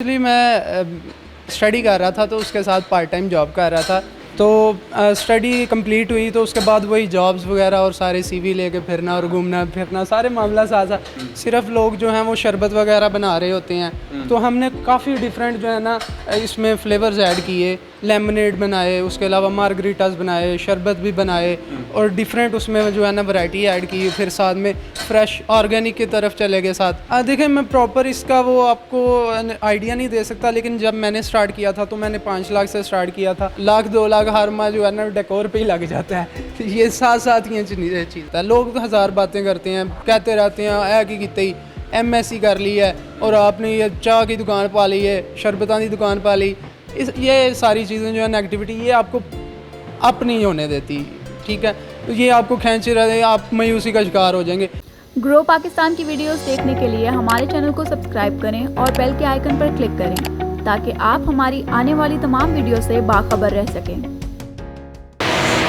Actually मैं study कर रहा था तो उसके साथ पार्ट टाइम जॉब कर रहा था। तो स्टडी कंप्लीट हुई तो उसके बाद वही जॉब्स वगैरह और सारे सीवी लेके फिरना और घूमना फिरना सारे मामला साथ साथ। सिर्फ लोग जो हैं वो शरबत वगैरह बना रहे होते हैं तो हमने काफ़ी डिफरेंट जो है ना इसमें फ्लेवर्स ऐड किए, लेमनेड बनाए, उसके अलावा मार्गरीटास बनाए, शरबत भी बनाए और डिफरेंट उसमें जो है ना वैरायटी ऐड की। फिर साथ में फ्रेश ऑर्गेनिक की तरफ चले गए साथ। देखिए मैं प्रॉपर इसका वो आपको आइडिया नहीं दे सकता, लेकिन जब मैंने स्टार्ट किया था तो मैंने 5 लाख से स्टार्ट किया था। लाख 2 लाख हर माह जो है ना डेकोर पे ही लग जाता है। तो ये साथ साथ ये चीज़ है। लोग तो हज़ार बातें करते हैं, कहते रहते हैं ऐ की किते ही MSc कर ली है और आपने ये चाह की दुकान पा ली है, शरबतां की दुकान पा ली। ये सारी चीज़ें जो है नेगेटिविटी ये आपको अप नहीं होने देती, ठीक है। तो ये आपको खींच रहे हैं, आप मायूसी का शिकार हो जाएंगे। ग्रो पाकिस्तान की वीडियोस देखने के लिए हमारे चैनल को सब्सक्राइब करें और बेल के आइकन पर क्लिक करें ताकि आप हमारी आने वाली तमाम वीडियो से बाखबर रह सकें।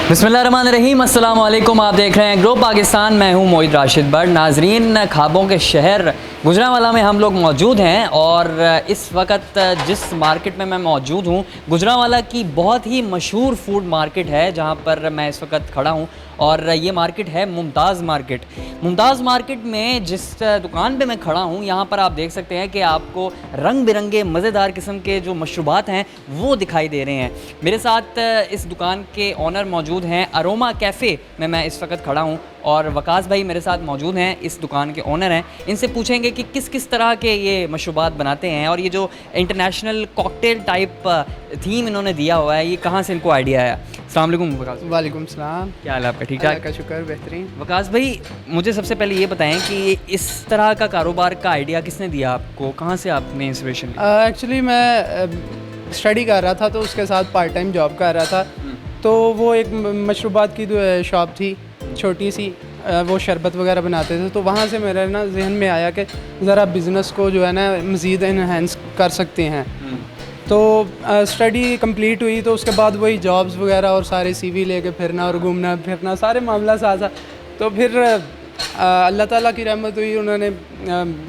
बिस्मिल्लाहिर्रहमानिर्रहीम, अस्सलाम वालेकुम। आप देख रहे हैं ग्रो पाकिस्तान। मैं हूं मोहित राशिद बट। नाजरीन, ख्वाबों के शहर गुजरांवाला में हम लोग मौजूद हैं और इस वक्त जिस मार्केट में मैं मौजूद हूं गुजरांवाला की बहुत ही मशहूर फूड मार्केट है जहां पर मैं इस वक्त खड़ा हूं और ये मार्केट है मुमताज़ मार्केट। मुमताज़ मार्केट में जिस दुकान पे मैं खड़ा हूँ यहाँ पर आप देख सकते हैं कि आपको रंग बिरंगे मज़ेदार किस्म के जो मशरूबात हैं वो दिखाई दे रहे हैं। मेरे साथ इस दुकान के ऑनर मौजूद हैं। अरोमा कैफ़े में मैं इस वक्त खड़ा हूँ और वकास भाई मेरे साथ मौजूद हैं, इस दुकान के ऑनर हैं। इनसे पूछेंगे कि किस किस तरह के ये मशरूबात बनाते हैं और ये जो इंटरनेशनल कॉकटेल टाइप थीम इन्होंने दिया हुआ है ये कहाँ से इनको आइडिया आया। अस्सलाम वालेकुम वकास। वालेकुम सलाम। क्या हाल है आपका? ठीक ठाक का शुक्र, बेहतरीन। वकास भाई, मुझे सबसे पहले ये बताएं कि इस तरह का कारोबार का आइडिया किसने दिया आपको, कहाँ से आपने इंस्पिरेशन ली? एक्चुअली मैं स्टडी कर रहा था तो उसके साथ पार्ट टाइम जॉब कर रहा था। तो वो एक मशरूबात की शॉप थी छोटी सी, वो शरबत वगैरह बनाते थे। तो वहाँ से मेरे ना जहन में आया कि ज़रा बिज़नेस को जो है ना मज़ीद इन्हेंस कर सकते हैं। तो स्टडी कंप्लीट हुई तो उसके बाद वही जॉब्स वगैरह और सारे सीवी लेके फिरना और घूमना फिरना सारे मामला साथ साथ। तो फिर अल्लाह ताला की रहमत हुई, उन्होंने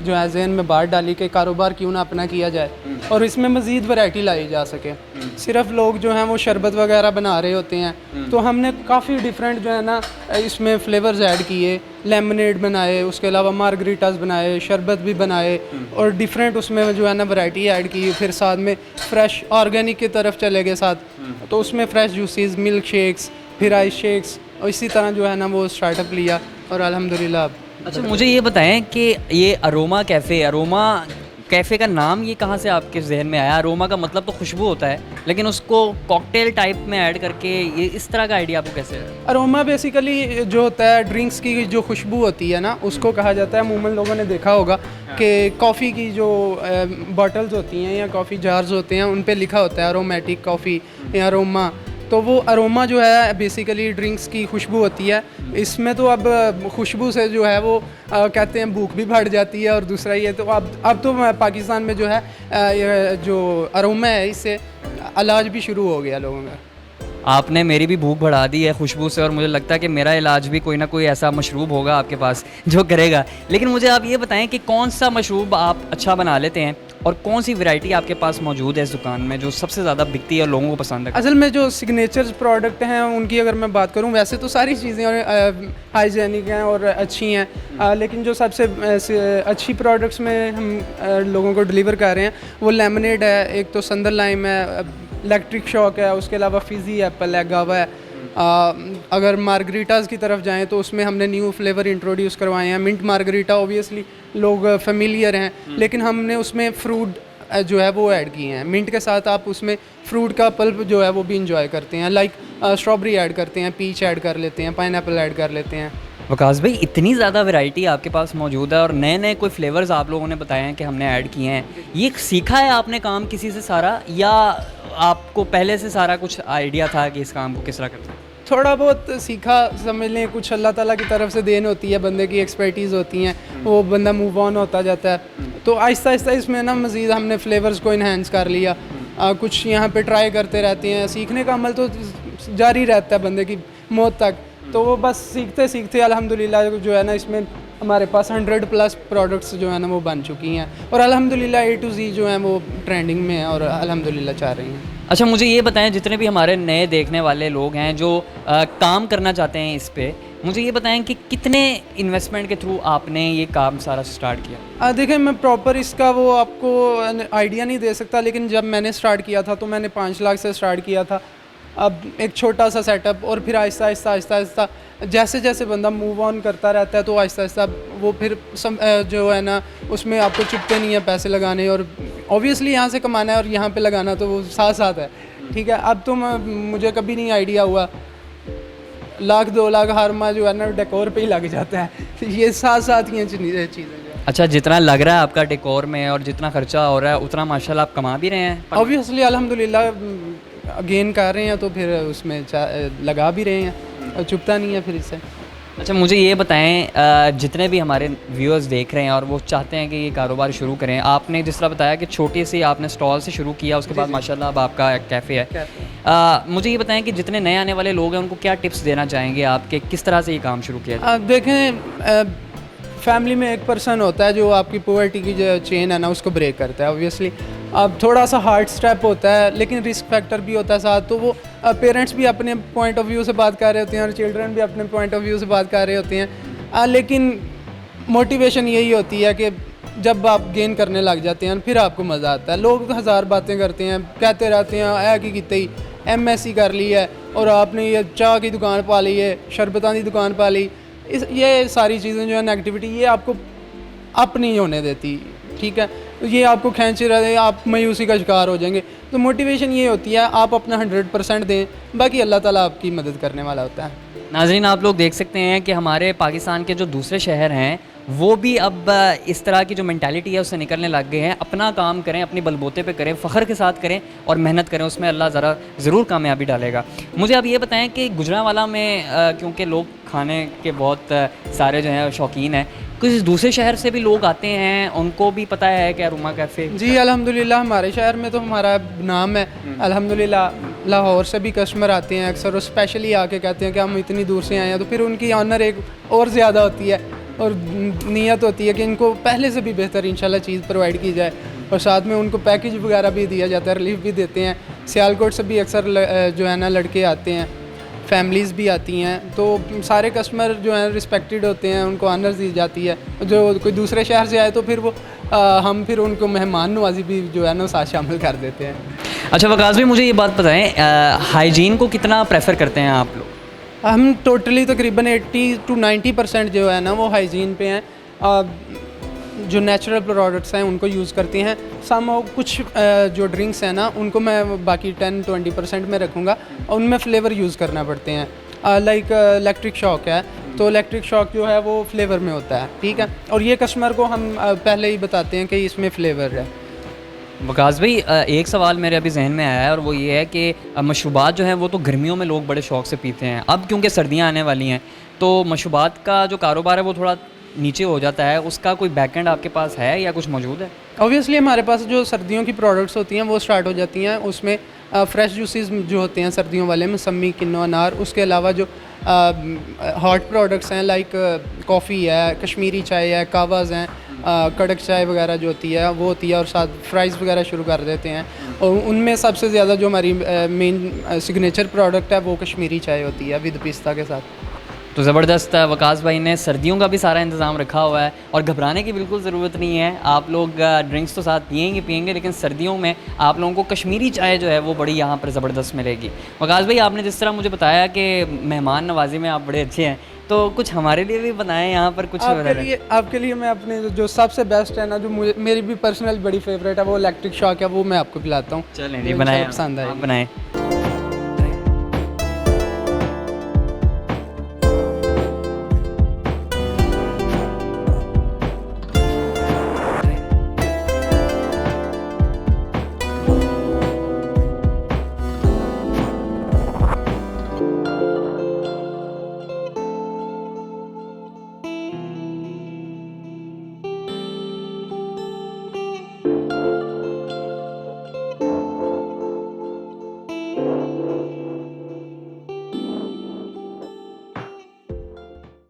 जो है जहन में बात डाली कि कारोबार क्यों ना अपना किया जाए और इसमें मज़ीद वैरायटी लाई जा सके। सिर्फ लोग जो हैं वो शरबत वगैरह बना रहे होते हैं तो हमने काफ़ी डिफरेंट जो है ना इसमें फ्लेवर्स ऐड किए, लेमनेड बनाए, उसके अलावा मार्गरीटास बनाए, शरबत भी बनाए और डिफरेंट उसमें जो है ना वैरायटी ऐड की। फिर साथ में फ्रेश ऑर्गेनिक की तरफ चले गए साथ। तो उसमें फ्रेश जूसेस, मिल्क शेक्स, फिर आइस शेक्स और इसी तरह जो है ना वो स्टार्टअप लिया और अल्हम्दुलिल्लाह। अच्छा, मुझे ये बताएं कि ये अरोमा कैफ़े का नाम ये कहाँ से आपके जहन में आया? अरोमा का मतलब तो खुशबू होता है, लेकिन उसको कॉकटेल टाइप में ऐड करके ये इस तरह का आइडिया आपको कैसे आया? अरोमा बेसिकली जो होता है ड्रिंक्स की जो खुशबू होती है ना उसको कहा जाता है। अमूमन लोगों ने देखा होगा कि कॉफ़ी की जो बॉटल्स होती हैं या कॉफ़ी जार्स होते हैं उन पे लिखा होता है अरोमेटिक कॉफ़ी या अरोमा। तो वो अरोमा जो है बेसिकली ड्रिंक्स की खुशबू होती है। इसमें तो अब खुशबू से जो है वो कहते हैं भूख भी बढ़ जाती है और दूसरा ये तो अब तो पाकिस्तान में जो है ये जो अरोमा है इससे इलाज भी शुरू हो गया लोगों का। आपने मेरी भी भूख बढ़ा दी है खुशबू से और मुझे लगता है कि मेरा इलाज भी कोई ना कोई ऐसा मशरूब होगा आपके पास जो करेगा। लेकिन मुझे आप ये बताएं कि कौन सा मशरूब आप अच्छा बना लेते हैं और कौन सी वैरायटी आपके पास मौजूद है इस दुकान में जो सबसे ज़्यादा बिकती है और लोगों को पसंद है? असल में जो सिग्नेचर प्रोडक्ट हैं उनकी अगर मैं बात करूं, वैसे तो सारी चीज़ें हाइजेनिक हैं और अच्छी हैं, लेकिन जो सबसे अच्छी प्रोडक्ट्स में हम लोगों को डिलीवर कर रहे हैं वो लेमनेड है, एक तो संदर लाइम है, इलेक्ट्रिक शॉक है, उसके अलावा फिजी एप्पल है, गावा है। अगर मार्गरीटास की तरफ जाएं तो उसमें हमने न्यू फ्लेवर इंट्रोड्यूस करवाए हैं। मिंट मार्गरीटा ओबियसली लोग फेमिलियर हैं, लेकिन हमने उसमें फ्रूट जो है वो ऐड किए हैं। मिंट के साथ आप उसमें फ्रूट का पल्प जो है वो भी इंजॉय करते हैं, लाइक स्ट्रॉबेरी ऐड करते हैं, पीच ऐड कर लेते हैं, पाइनएप्पल ऐड कर लेते हैं। वकास भाई, इतनी ज़्यादा वैरायटी आपके पास मौजूद है और नए नए कोई फ्लेवर्स आप लोगों ने बताए हैं कि हमने ऐड किए हैं, ये सीखा है आपने काम किसी से सारा या आपको पहले से सारा कुछ आइडिया था कि इस काम को किस तरह करते हैं? थोड़ा बहुत सीखा समझ लें, कुछ अल्लाह ताला की तरफ से देन होती है, बंदे की एक्सपर्टीज़ होती हैं, वो बंदा मूव ऑन होता जाता है। तो आहिस्ता आहिस्ता इसमें ना मज़ीद हमने फ्लेवर्स को इन्हेंस कर लिया। कुछ यहाँ पे ट्राई करते रहते हैं। सीखने का अमल तो जारी रहता है बंदे की मौत तक। तो वो बस सीखते सीखते अल्हम्दुलिल्लाह जो है ना इसमें हमारे पास 100+ प्रोडक्ट्स जो है ना वो बन चुकी हैं और अल्हम्दुलिल्लाह A to Z जो है वो ट्रेंडिंग में है और अल्हम्दुलिल्लाह चल रही हैं। अच्छा, मुझे ये बताएं, जितने भी हमारे नए देखने वाले लोग हैं जो काम करना चाहते हैं इस पे, मुझे ये बताएं कि कितने इन्वेस्टमेंट के थ्रू आपने ये काम सारा स्टार्ट किया? देखिए, मैं प्रॉपर इसका वो आपको आइडिया नहीं दे सकता, लेकिन जब मैंने स्टार्ट किया था तो मैंने 5 लाख से स्टार्ट किया था। अब एक छोटा सा सेटअप और फिर आहिस्ता आहिस्ता जैसे जैसे बंदा मूव ऑन करता रहता है तो आहिस्ता आहिस्ता वो फिर जो है ना उसमें आपको चुपते नहीं है पैसे लगाने, और ऑब्वियसली यहाँ से कमाना है और यहाँ पे लगाना तो वो साथ साथ है। ठीक है, अब तो मुझे कभी नहीं आइडिया हुआ, 1 लाख 2 लाख हर माह जो है ना डेकोर पे ही लग जाता है। तो ये साथ साथ ये चीज़ें जो अच्छा, जितना लग रहा है आपका डेकोर में और जितना खर्चा हो रहा है उतना माशाल्लाह आप कमा भी रहे हैं? ऑब्वियसली अल्हम्दुलिल्लाह गेन कर रहे हैं तो फिर उसमें लगा भी रहे हैं, चुपता नहीं है फिर इससे। अच्छा, मुझे ये बताएं, जितने भी हमारे व्यूअर्स देख रहे हैं और वो चाहते हैं कि ये कारोबार शुरू करें, आपने जिस तरह बताया कि छोटे से आपने स्टॉल से शुरू किया, उसके बाद माशाल्लाह अब आपका एक कैफ़े है। मुझे ये बताएं कि जितने नए आने वाले लोग हैं उनको क्या टिप्स देना चाहेंगे आपके, किस तरह से ये काम शुरू किया? देखें, फैमिली में एक पर्सन होता है जो आपकी पॉवर्टी की जो चेन है ना उसको ब्रेक करता है। ऑब्वियसली अब थोड़ा सा हार्ड स्टेप होता है लेकिन रिस्क फैक्टर भी होता है साथ, तो वो पेरेंट्स भी अपने पॉइंट ऑफ व्यू से बात कर रहे होते हैं और चिल्ड्रन भी अपने पॉइंट ऑफ व्यू से बात कर रहे होते हैं, लेकिन मोटिवेशन यही होती है कि जब आप गेन करने लग जाते हैं फिर आपको मज़ा आता है। लोग 1000 बातें करते हैं, कहते रहते हैं ऐ कि कितने ही MSc कर ली है और आपने ये चाह की दुकान पा ली है, शरबतां की दुकान पा ली, ये सारी चीज़ें जो है नेगेटिविटी ये आपको अप नहीं होने देती। ठीक है, ये आपको खींच रहे हैं, आप मायूसी का शिकार हो जाएंगे। तो मोटिवेशन ये होती है आप अपना 100% दें, बाकी अल्लाह ताला आपकी मदद करने वाला होता है। नाज़रीन, आप लोग देख सकते हैं कि हमारे पाकिस्तान के जो दूसरे शहर हैं वो भी अब इस तरह की जो मेंटालिटी है उससे निकलने लग गए हैं। अपना काम करें, अपनी बलबूते पे करें, फ़ख्र के साथ करें और मेहनत करें, उसमें अल्लाह ज़रूर कामयाबी डालेगा। मुझे अब ये बताएं कि गुजरांवाला में क्योंकि लोग खाने के बहुत सारे जो हैं शौकीन हैं, कुछ दूसरे शहर से भी लोग आते हैं, उनको भी पता है क्या अरोमा कैफ़े? जी अल्हम्दुलिल्लाह, हमारे शहर में तो हमारा नाम है अल्हम्दुलिल्लाह। लाहौर से भी कस्टमर आते हैं अक्सर और स्पेशली आके कहते हैं कि हम इतनी दूर से आए हैं, तो फिर उनकी ऑनर एक और ज़्यादा होती है और नीयत होती है कि इनको पहले से भी बेहतर इंशाल्लाह चीज़ प्रोवाइड की जाए और साथ में उनको पैकेज वगैरह भी दिया जाता है, रिलीफ भी देते हैं। सियालकोट से भी अक्सर जो है ना लड़के आते हैं, फैमिलीज़ भी आती हैं, तो सारे कस्टमर जो हैं रिस्पेक्टेड होते हैं, उनको ऑनर्स दी जाती है। जो कोई दूसरे शहर से आए तो फिर वो हम फिर उनको मेहमान नवाजी भी जो है ना साथ शामिल कर देते हैं। अच्छा वकास भाई, मुझे ये बात बताएं, हाइजीन को कितना प्रेफर करते हैं आप लोग? हम टोटली तकरीबन 80 to 90% जो है ना वो हाइजीन पे हैं। जो नेचुरल प्रोडक्ट्स हैं उनको यूज़ करते हैं। कुछ जो ड्रिंक्स हैं ना उनको मैं बाकी 10-20% में रखूँगा, उनमें फ्लेवर यूज़ करना पड़ते हैं। लाइक इलेक्ट्रिक शॉक है, तो इलेक्ट्रिक शॉक जो है वो फ्लेवर में होता है। ठीक है, और ये कस्टमर को हम पहले ही बताते हैं कि इसमें फ्लेवर है। वकास भाई, एक सवाल मेरे अभी जहन में आया है और वो ये है कि मशरूबात जो हैं वो तो गर्मियों में लोग बड़े शौक़ से पीते हैं, अब क्योंकि सर्दियाँ आने वाली हैं तो मशरूबात का जो कारोबार है वो थोड़ा नीचे हो जाता है, उसका कोई बैकएंड आपके पास है या कुछ मौजूद है? ऑब्वियसली हमारे पास जो सर्दियों की प्रोडक्ट्स होती हैं वो स्टार्ट हो जाती हैं, उसमें फ़्रेश जूसेस जो होते हैं सर्दियों वाले, मौसमी, किन्नू, अनार। उसके अलावा जो हॉट प्रोडक्ट्स हैं लाइक कॉफ़ी है, कश्मीरी चाय है, कावाज़ हैं, कड़क चाय वगैरह जो होती है वो होती है, और साथ फ्राइज़ वगैरह शुरू कर देते हैं। और उनमें सबसे ज़्यादा जो हमारी मेन सिग्नेचर प्रोडक्ट है वो कश्मीरी चाय होती है विद पिस्ता के साथ। तो ज़बरदस्त, वकास भाई ने सर्दियों का भी सारा इंतज़ाम रखा हुआ है और घबराने की बिल्कुल ज़रूरत नहीं है। आप लोग ड्रिंक्स तो साथ पियेंगे लेकिन सर्दियों में आप लोगों को कश्मीरी चाय जो है वो बड़ी यहाँ पर ज़बरदस्त मिलेगी। वकास भाई, आपने जिस तरह मुझे बताया कि मेहमान नवाजी में आप बड़े अच्छे हैं, तो कुछ हमारे लिए भी बनाएं यहाँ पर कुछ। आपके लिए मैं अपने जो सबसे बेस्ट है ना, जो मेरी भी पर्सनल बड़ी फेवरेट है, वो इलेक्ट्रिक शॉक है, वो मैं आपको पिलाता हूँ। चलें जी, बनाएं, पसंद है, बनाएं।